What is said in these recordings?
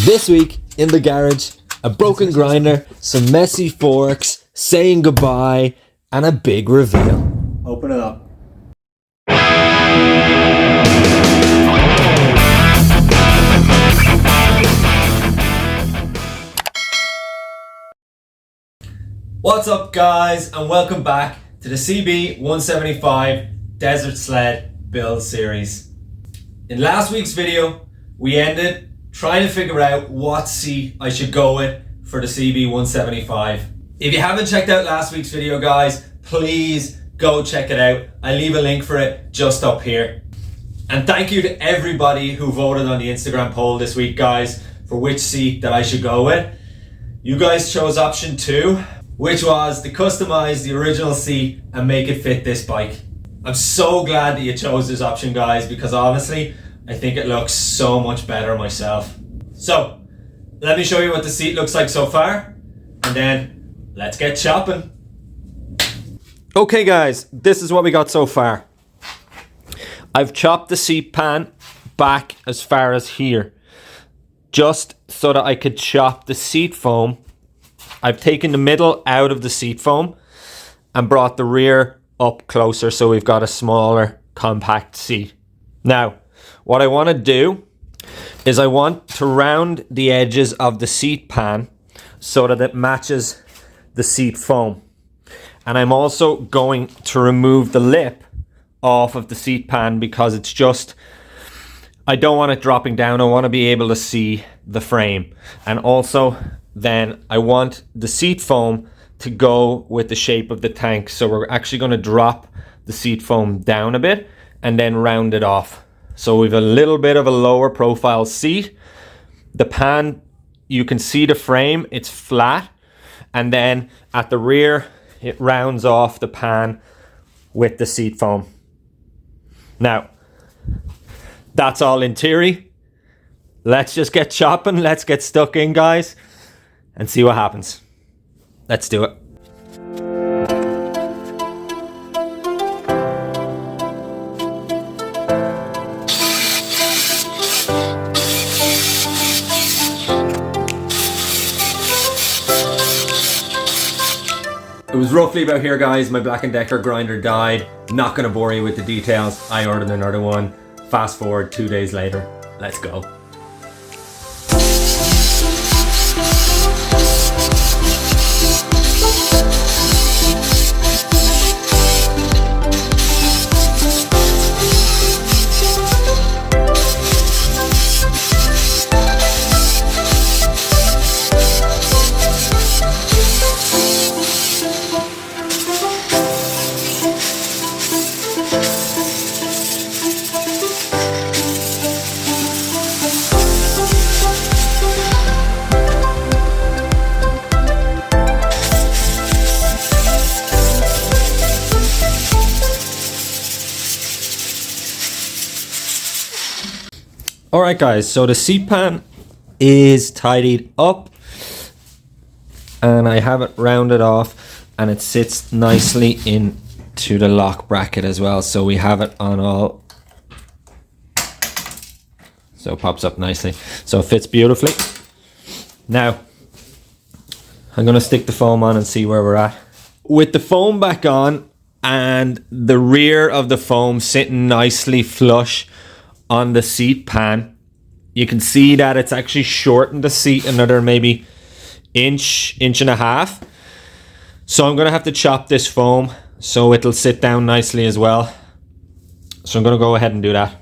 This week in the garage, a broken grinder, some messy forks, saying goodbye, and a big reveal. Open it up. What's up, guys, and welcome back to the CB175 Desert Sled build series. In last week's video, we ended trying to figure out what seat I should go with for the CB175. If you haven't checked out last week's video, guys, please go check it out. I leave a link for it just up here. And thank you to everybody who voted on the Instagram poll this week, guys, for which seat that I should go with. You guys chose option 2, which was to customize the original seat and make it fit this bike. I'm so glad that you chose this option, guys, because honestly, I think it looks so much better myself. So, let me show you what the seat looks like so far, and then let's get chopping. Okay, guys, this is what we got so far. I've chopped the seat pan back as far as here, just so that I could chop the seat foam. I've taken the middle out of the seat foam and brought the rear up closer, so we've got a smaller, compact seat. Now, what I want to do is I want to round the edges of the seat pan so that it matches the seat foam. And I'm also going to remove the lip off of the seat pan because it's just, I don't want it dropping down. I want to be able to see the frame. And also then I want the seat foam to go with the shape of the tank. So we're actually going to drop the seat foam down a bit and then round it off. So we've a little bit of a lower profile seat. The pan, you can see the frame, it's flat. And then at the rear, it rounds off the pan with the seat foam. Now, that's all in theory. Let's just get chopping. Let's get stuck in, guys, and see what happens. Let's do it. It was roughly about here, guys. My Black & Decker grinder died. Not gonna bore you with the details. I ordered another one. Fast forward 2 days later. Let's go. Alright, guys, so the seat pan is tidied up and I have it rounded off and it sits nicely into the lock bracket as well. So we have it on all, so it pops up nicely. So it fits beautifully. Now, I'm going to stick the foam on and see where we're at. With the foam back on and the rear of the foam sitting nicely flush on the seat pan, you can see that it's actually shortened the seat another maybe inch and a half. So I'm gonna have to chop this foam so it'll sit down nicely as well. So I'm gonna go ahead and do that.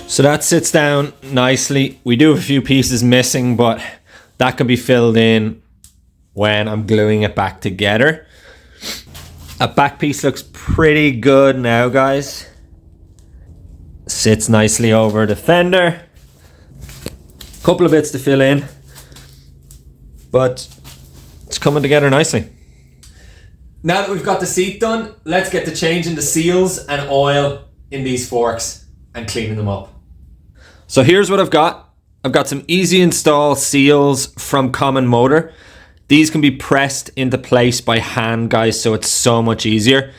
So that sits down nicely. We do have a few pieces missing, but that can be filled in when I'm gluing it back together. A back piece looks pretty good now, guys. Sits nicely over the fender. Couple of bits to fill in, but it's coming together nicely. Now that we've got the seat done, let's get to changing the seals and oil in these forks. and cleaning them up. So here's what I've got. I've got some easy install seals from Common Motor. These can be pressed into place by hand, guys, so it's so much easier.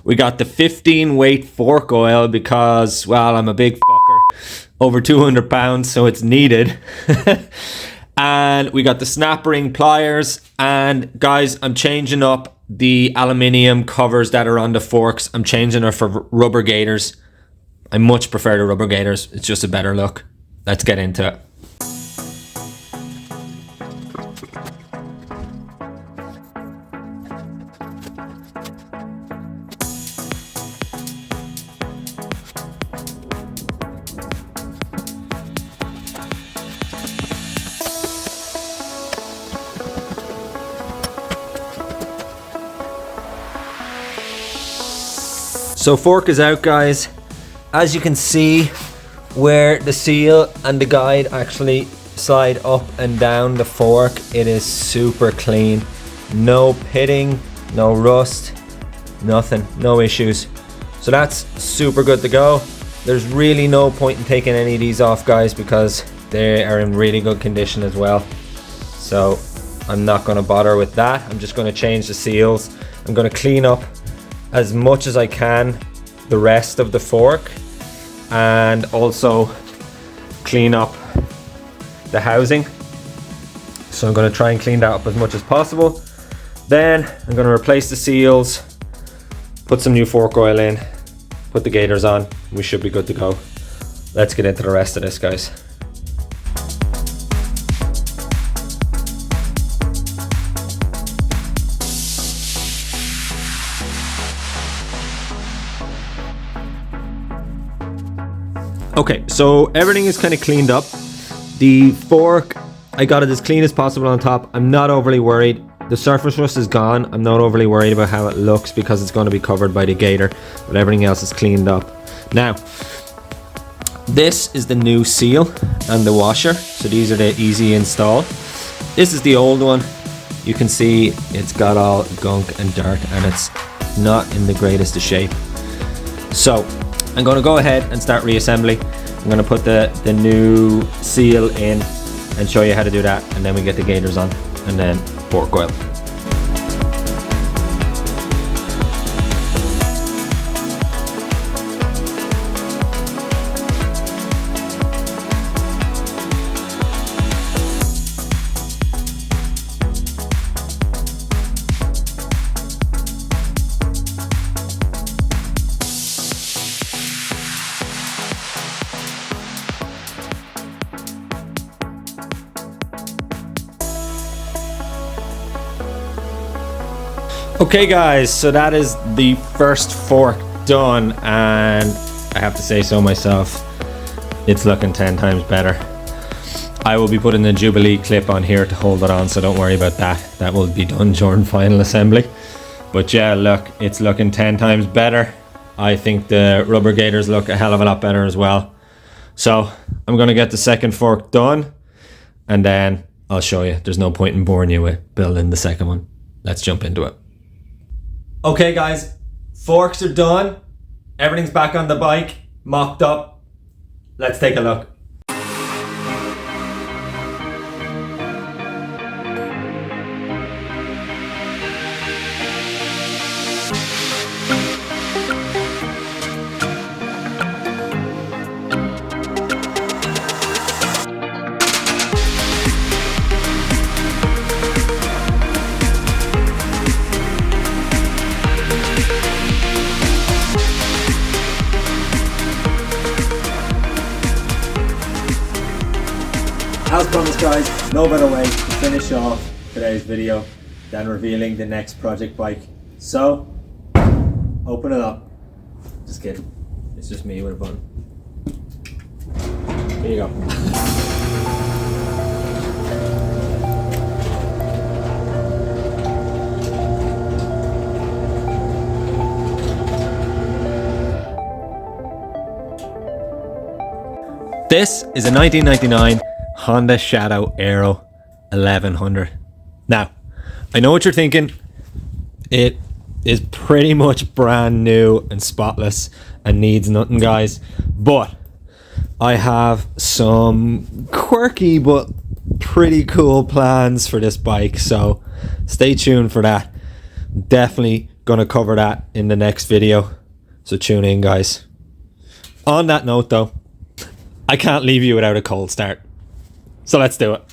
We got the 15 weight fork oil because, well, I'm a big fucker, over 200 pounds, so it's needed. And we got the snap ring pliers, and guys, I'm changing up the aluminium covers that are on the forks. I'm changing it for rubber gaiters. I much prefer the rubber gaiters. It's just a better look. Let's get into it. So fork is out, guys. As you can see, where the seal and the guide actually slide up and down the fork, it is super clean. No pitting, no rust, nothing, no issues. So that's super good to go. There's really no point in taking any of these off, guys, because they are in really good condition as well. So I'm not going to bother with that. I'm just going to change the seals. I'm going to clean up as much as I can the rest of the fork, and also clean up the housing. So I'm going to try and clean that up as much as possible. Then I'm going to replace the seals, put some new fork oil in, put the gaiters on. We should be good to go. Let's get into the rest of this, guys. Okay, so everything is kind of cleaned up. The fork, I got it as clean as possible on top. I'm not overly worried. The surface rust is gone. I'm not overly worried about how it looks because it's going to be covered by the gaiter, but everything else is cleaned up. Now, this is the new seal and the washer. So these are the easy install. This is the old one. You can see it's got all gunk and dirt and it's not in the greatest of shape. So I'm going to go ahead and start reassembly. I'm going to put the new seal in and show you how to do that, and then we get the gaiters on and then fork oil. Okay guys, so that is the first fork done, and I have to say so myself, it's looking 10 times better. I will be putting the Jubilee clip on here to hold it on, so don't worry about that. That will be done during final assembly. But yeah, look, it's looking 10 times better. I think the rubber gaiters look a hell of a lot better as well. So I'm going to get the second fork done, and then I'll show you. There's no point in boring you with building the second one. Let's jump into it. Okay guys, forks are done. Everything's back on the bike, mocked up. Let's take a look. As promised guys, no better way to finish off today's video than revealing the next project bike. So, open it up. Just kidding. It's just me with a button. Here you go. This is a 1999 Honda Shadow Aero 1100. Now, I know what you're thinking. It is pretty much brand new and spotless and needs nothing, guys. But I have some quirky but pretty cool plans for this bike, so stay tuned for that. Definitely gonna cover that in the next video, so tune in, guys. On that note though, I can't leave you without a cold start, so let's do it.